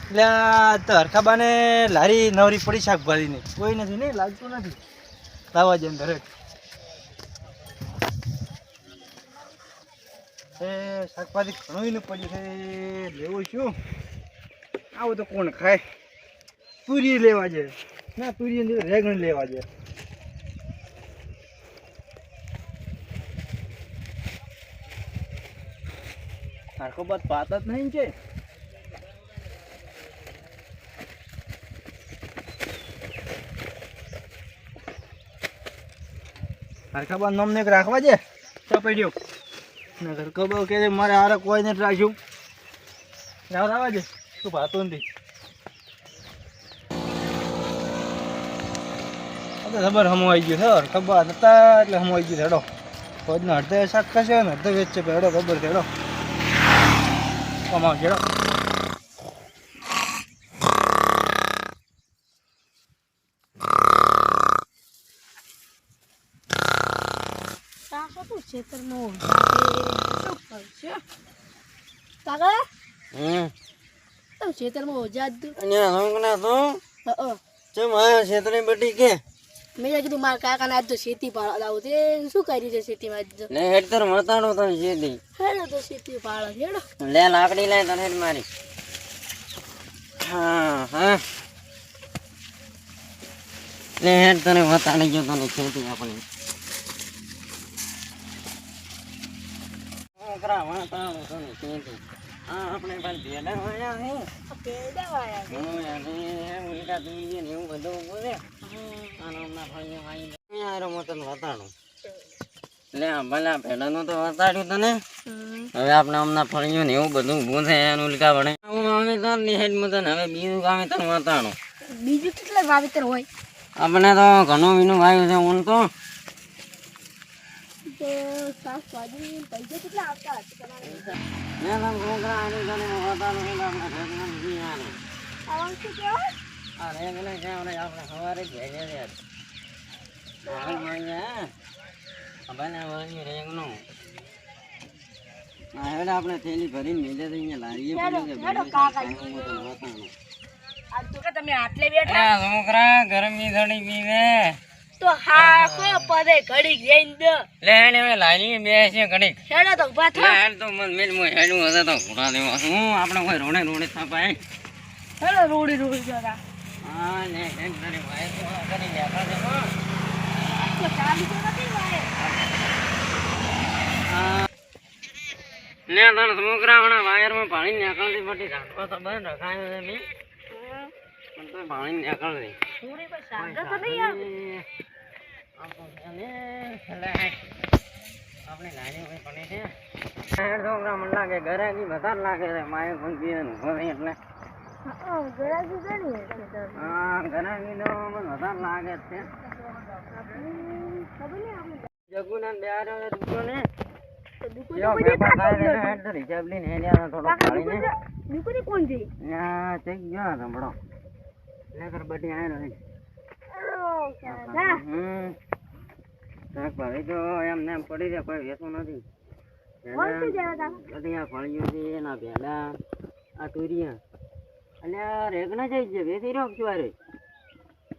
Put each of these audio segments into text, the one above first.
એટલે આ તો હરખાબાને લારી નવરી પડી શાકભાજીની કોઈ નથી ને લાગતું નથી લાવવા જેમ દરેક એ શાકભાજી ઘણું ને પડ્યું છે લેવું શું આવું તો કોણ ખાય પૂરી લેવા છે ના પૂરી રેગણ લેવા છે આખો બાદ પાત જ નહીં છે હરખાબા નામને એક રાખવા છે તો પડ્યો ને હરખાબા કે મારે હારે કોઈ નથી રાખ્યું રાખવા છે તું ભાતો નથી ખબર હમવાઈ ગયું છે હરખાબા નતા એટલે હમવાઈ ગયું હેડો કોઈને અડધે શાક ખસે ને અડધે વેચશે હેડો ખબર છે હેડો કમાવ હેડો ખેતરમાં ઓજા બટી કે મેં કીધું મારા કાકા આજ તો ખેતી પાળા લાવું તે શું કરી છે ખેતીમાં આજ તો હેડ તર મતાડો તને ખેતી હેડો તો ખેતી પાળા હેડો લે લાકડી લે તને હેડ મારી હા હા લે હેડ તને મતાડી ગયો તને ખેતી આપણી કરા મતાડો તને ખેતી હા આપણે પણ ભેડા વાયા હે ભેડા વાયા હે ઉલટા દુનિયા ને એવું બધું બોલે આના ભાઈ ભાઈ યાર મતન વતાણો લે ભલા ભેડાનું તો વતાડ્યું તને હવે આપણે હમણાં ફળિયું ને એવું બધું ઊભું થાય એનું ઉલકા ભણે અમે તો નિહેડ મતન હવે બીજું કામે તને વતાણો બીજું કેટલા વાવેતર હોય આપણે તો ઘણું બીનું વાવ્યું છે ઊન તો શાકભાજી પૈસા કેટલા આવતા હશે તમારે મેં તને છોકરા આની તને વતાણો એટલે આપણે ઘરમાં બી આને આવું શું કહેવાય આ રેગને છે આપણે સવારે જ ભેગે છે આપણે થેલી ભરીને મેલે તો અહીંયા લારીએ છોકરા ગરમી ઘડી પીવે તો હા પદે ઘડી જઈને દે લે હેને લારી બેસે ઘડી હેડો તો ઉભા થા હેડ તો મન મેલ મો હેડું હશે તો ઘોડા દેવા હું આપણે કોઈ રોડે રોડે થાપાય હેડો રોડી રોડી જરા હા ને હેડ તને ભાઈ તો કરી લેતા દે તો ચાલી તો નથી ભાઈ ને તને છોકરા હમણાં વાયરમાં પાણી નીકળતી બટી રાખો તો બંધ રખાયો છે મી પણ તો પાણી નીકળતી પૂરી પર સાગર તો નહીં આપણે લારી કોઈ પડે છે છોકરા મને લાગે ગરાગી બધા લાગે છે માય પણ પીવાનું હોય એટલે ગરાગી ઘણી હા ગરાગી તો મને વધારે લાગે છે જગુના બેહારો દુકો ને કોણ છે સંભળો લેકર બટી આયો શાકભાજી તો એમને એમ પડી જાય કોઈ વેચવું નથી બધી આ ફળિયું છે એના ભેડા આ તુરિયા અને આ રેગણા જઈ છે વેચી રહ્યો છું અરે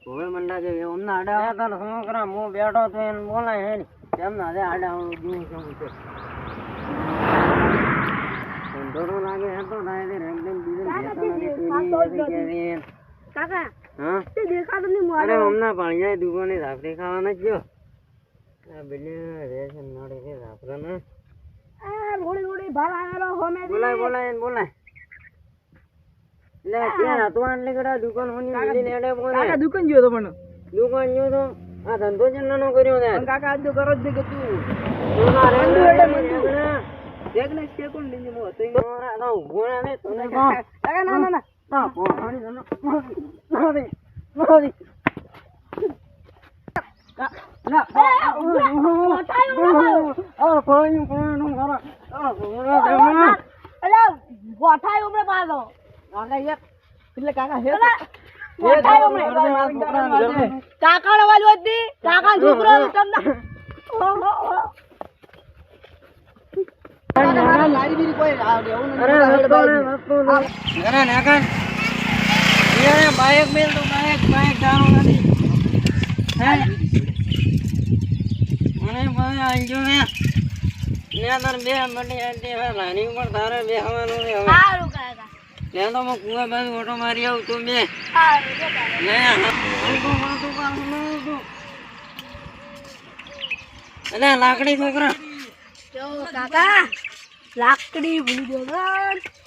હવે મને લાગે અમને આડા હતા છોકરા હું બેઠો તો એને બોલાય હે ને એમને હવે આડા હું જોઉં છું ધંધો લાગે હતો કાકા હા તે દેખાતો નહીં મારે હમણાં પાણી દુકાને રાખડી ખાવાના જ જો આ બેલે રેશન નડે છે રાખરાને આ રોડી રોડી ભાર આવેલો હોમે બોલાય લે ત્યાં તો આન લેગડા દુકાન હોની બીજી નેડે બોલે કાકા દુકાન ગયો તો પણ દુકાન ગયો તો આ ધંધો જ નનો કર્યો ને કાકા આજ તો કરો જ દે કે તું ના રેંડો એડે મને દેખને છે કોણ લીંજી મો તો મોરા ના ઉભો ને તને કાકા ના ના પાણી ના મોરી ના પાણી મારા અલે ગોઠાય ઉમરે પાડો કાકા યાર એટલે કાકા હે ગોઠાય ઉમરે કાકા નો વાલ વધી કાકા છોકરો તમને લારી બીરી કોઈ આવ દેવું અરે નાકા એ બાઈક મેલ તો બાઈક જાણો નથી હે મને ભાઈ આવી ગયો ને તાર બે મંડી આંટી હવે નાની ઉપર તારે બેહવાનું ને હવે સારું કાકા લે તો હું કુવા બાજુ ઓટો મારી આવું તું બે સારું જો કાકા લે માથું પાછું અલે લાકડી છોકરા જો કાકા લાકડી ભૂલી ગયો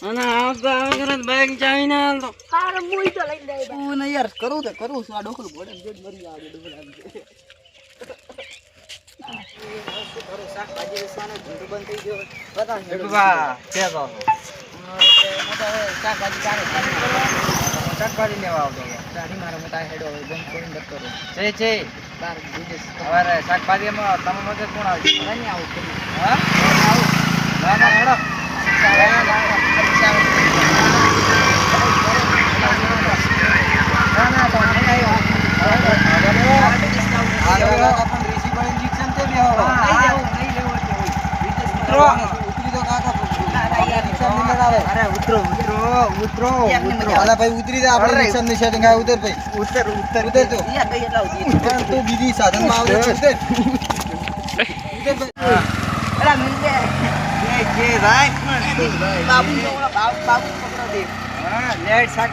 અને આવતો આવે કરે બાઈક ચાવી ના હાલતો હાર મુઈ તો લઈ દઈ હું ને યાર કરું છું આ ડોકલું બોડે જો મરી આવે ડબલ આવી શાકભાજી વેચવાનો ધંધો બંધ થઈ ગયો બધા શાકભાજી લેવા આવતો ગાડી મારા મોટા હેડો બંધ કરીને જતો રહો છે બાર વિદેશ હવે શાકભાજીમાં તમે મદદ કોણ આવશે નહીં આવું હા આવું ના ના હેડો ઉતરી જા આપણે રિક્ષા ની સેટિંગ આ ઉતર ભાઈ ઉતર તો તું બીજી સાધન માં આવજો ઉતર એલા મિલ દે જે રાઈટ બાબુ પકડો દે હા લેટ શાક